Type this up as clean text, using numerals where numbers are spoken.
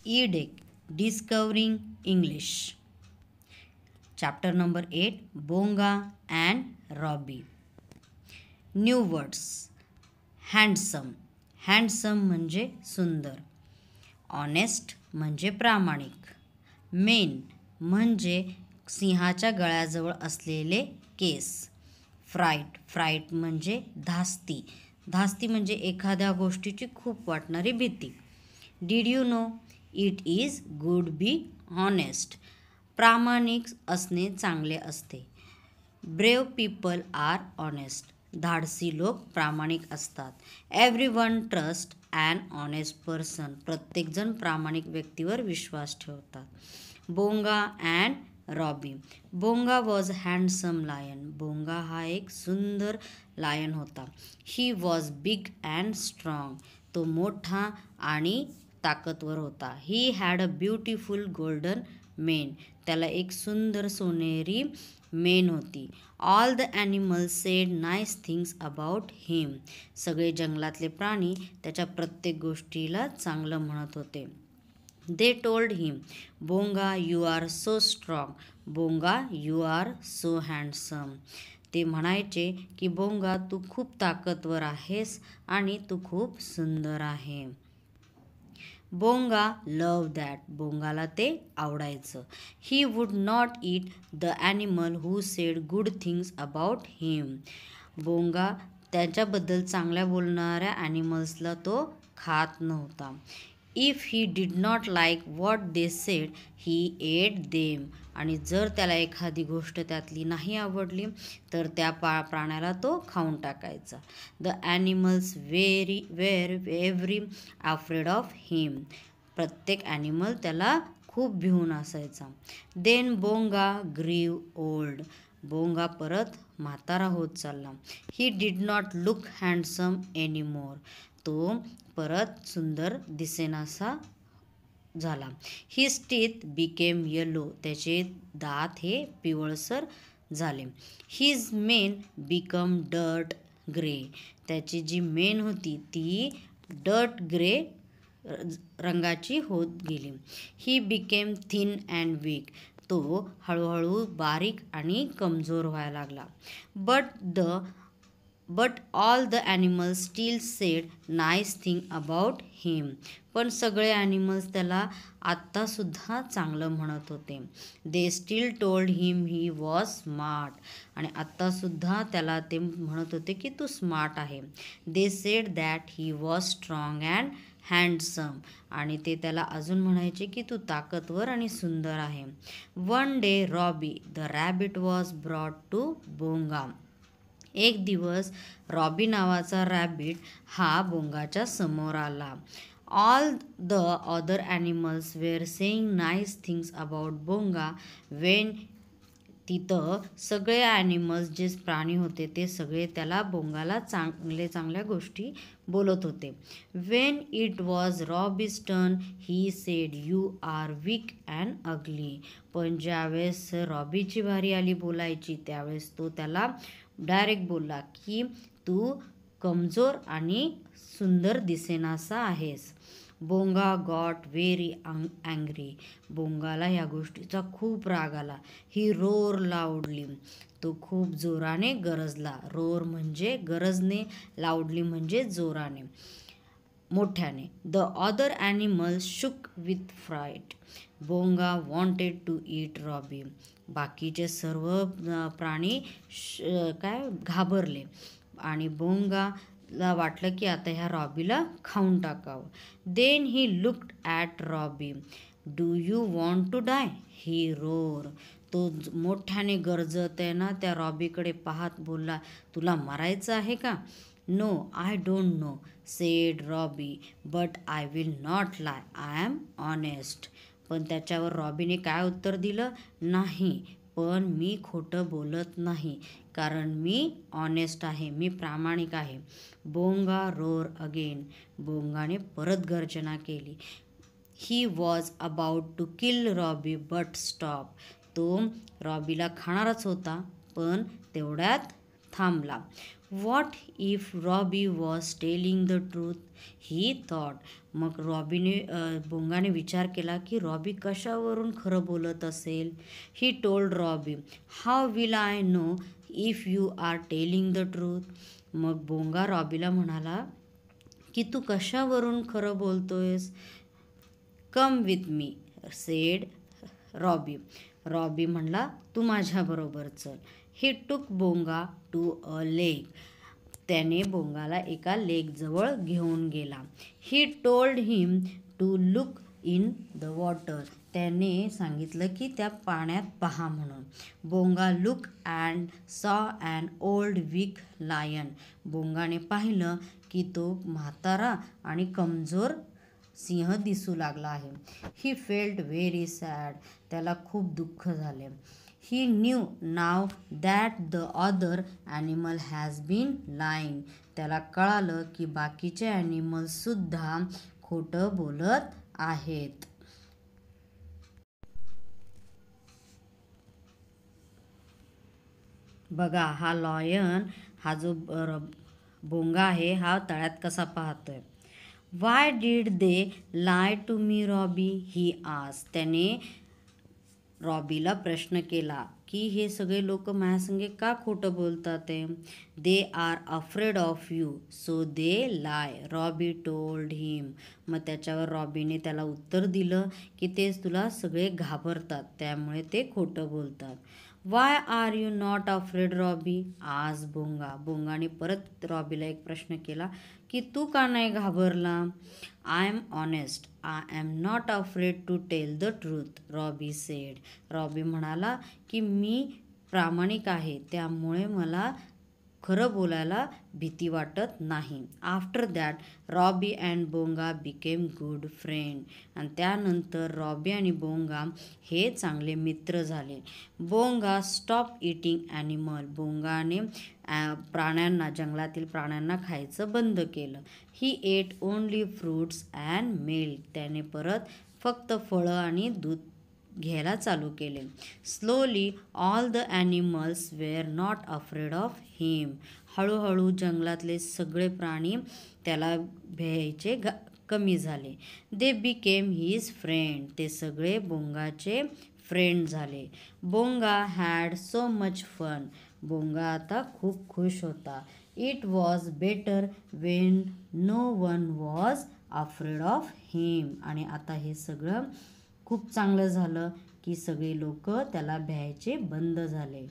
EDEC Discovering English. Chapter number 8 Bonga and Robbie. New words. Handsome. Handsome म्हणजे सुंदर. Honest म्हणजे प्रामाणिक. Main म्हणजे सिंहाच्या गळ्याजवळ असलेले केस. फ्राईट म्हणजे धास्ती. धास्ती म्हणजे एखाद्या गोष्टीची खूप वाटणारी भीती. Did you know it is good be honest. प्रामाणिक असणे चांगले असते. Brave people are honest. धाडसी लोक प्रामाणिक असतात. Everyone trust an honest person. प्रत्येकजण प्रामाणिक व्यक्तीवर विश्वास ठेवतात. Bonga and Robbie. Bonga was handsome lion. Bonga हा एक सुंदर लायन होता. He was big and strong. तो मोठा आणि ताकदवर होता. He had a beautiful golden mane. त्याला एक सुंदर सोनेरी मेन होती. All the animals said nice things about him. सगळे जंगलातले प्राणी त्याच्या प्रत्येक गोष्टीला चांगलं म्हणत होते. They told him, Bonga you are so strong. Bonga you are so handsome. ते म्हणायचे की बोंगा तू खूप ताकदवर आहेस आणि तू खूप सुंदर आहे. बोंगा लव दॅट. बोंगाला ते आवडायचं. He would not eat the animal who said good things about him. Bonga त्याच्याबद्दल चांगल्या बोलणाऱ्या ॲनिमल्सला तो खात नव्हता. If he did not like what they said he ate them. आणि जर त्याला एखादी गोष्ट त्यातली नाही आवडली तर त्या प्राण्याला तो खाऊन टाकायचा. The animals were every afraid of him. प्रत्येक ॲनिमल त्याला खूप भिवून असायचा. देन बोंगा ग्रीव ओल्ड. बोंगा परत म्हातारा होत चालला. ही did not look handsome anymore. तो परत सुंदर दिसेनासा झाला. His teeth became yellow. त्याचे दात हे पिवळसर झाले. His main become dirt grey. त्याची जी मेन होती ती डर्ट ग्रे रंगाची होत गेली. He became thin and weak. तो हळूहळू बारीक आणि कमजोर व्हायला लागला. But all the animals still said nice thing about him. पण सगळे ॲनिमल्स त्याला आत्तासुद्धा चांगलं म्हणत होते. They still told him he was smart. आणि आत्तासुद्धा त्याला ते म्हणत होते की तू स्मार्ट आहे. They said that he was strong and handsome. आणि ते त्याला अजून म्हणायचे की तू ताकदवर आणि सुंदर आहे. One day Robbie the rabbit was brought to Bonga. एक दिवस रॉबी नावाचा रॅबिट हा बोंगाच्या समोर आला. All the other animals were saying nice things about Bonga. When तिथं सगळे ॲनिमल्स जे प्राणी होते ते सगळे त्याला बोंगाला चांगल्या गोष्टी बोलत होते. When it was Robbie's turn he said you are weak and ugly. पण ज्यावेळेस रॉबीची बारी आली बोलायची त्यावेळेस तो त्याला डायरेक्ट बोलला की तू कमजोर आणि सुंदर दिसेनासा आहेस. बोंगा गॉट व्हेरी अँग्री. बोंगाला ह्या गोष्टीचा खूप राग आला. ही रोर लाऊडली. तो खूप जोराने गरजला. रोर म्हणजे गरजणे, लाऊडली म्हणजे जोराने, मोठ्याने. The other animals shook with fright. Bonga wanted to eat Robbie. बाकीचे सर्व प्राणी घाबरले आणि बोंगाला वाटलं की आता ह्या रॉबीला खाऊन टाकावं. Then he looked at Robbie. Do you want to die he roar. तो मोठ्याने गरजत आहे ना त्या रॉबीकडे पाहत बोलला, तुला मरायचं आहे का? No I don't know said Robbie, but I will not lie, I am honest. पण त्याच्यावर रॉबीने काय उत्तर दिलं? नाही, पण मी खोटं बोलत नाही कारण मी ऑनेस्ट आहे, मी प्रामाणिक आहे. बोंगा रोर अगेन. बोंगाने परत गर्जना केली. He was about to kill Robbie but stop. तो रॉबीला खाणारच होता पण तेवढ्यात थांबला. What if Robbie was telling the truth he thought. मग बोंगाने विचार केला की रॉबी कशावरून खरं बोलत असेल. He told Robbie, how will I know if you are telling the truth. मग बोंगा रॉबीला म्हणाला की तू कशावरून खरं बोलतोयस. Come with me said Robbie. Robbie म्हणला तू माझ्याबरोबर चल. ही टूक बोंगा टू अ लेक. त्याने बोंगाला एका लेकजवळ घेऊन गेला. He told him to look in the water. त्याने सांगितलं की त्या पाण्यात पहा म्हणून. Bonga look and saw and old weak lion. बोंगाने पाहिलं की तो म्हातारा आणि कमजोर सिंह दिसू लागला आहे. He felt very sad. त्याला खूप दुःख झाले. He knew now that the other animal has been lying. त्याला कळालं की बाकीचे ॲनिमल्ससुद्धा खोटं बोलत आहेत. बघा हा लॉयन, हा जो बोंगा आहे हा तळ्यात कसा पाहतोय. Why did they lie to me Robbie he आस. त्याने रॉबीला प्रश्न केला की हे सगळे लोक माझ्यासंगे का खोटं बोलतात आहे. They are afraid of you so they lie Robbie told him. मग त्याच्यावर रॉबीने त्याला उत्तर दिलं की तेच तुला सगळे घाबरतात त्यामुळे ते खोटं बोलतात. Why are you not afraid Robbie आज बोंगा. बोंगाने परत रॉबीला एक प्रश्न केला की तू का नाही घाबरला. I am honest I am not afraid to tell the truth Robbie said. रॉबी म्हणाला की मी प्रामाणिक आहे त्यामुळे मला खरं बोलायला भीती वाटत नाही. After that Robbie and Bonga became good friend. आणि त्यानंतर रॉबी आणि बोंगा हे चांगले मित्र झाले. Bonga stop eating animal. बोंगाने प्राण्यांना, जंगलातील प्राण्यांना खायचं बंद केलं. He ate only fruits and milk. त्याने परत फक्त फळं आणि दूध घ्यायला चालू केले. Slowly all the animals were not afraid of him. हळूहळू जंगलातले सगळे प्राणी त्याला भ्यायचे कमी झाले. They became his friend. ते सगळे बोंगाचे फ्रेंड झाले. Bonga had so much fun. Bonga आता खूप खुश होता. It was better when no one was afraid of him. आणि आता हे सगळं खूप चांगलं झालं की सगळे लोक त्याला भ्यायचे बंद झाले.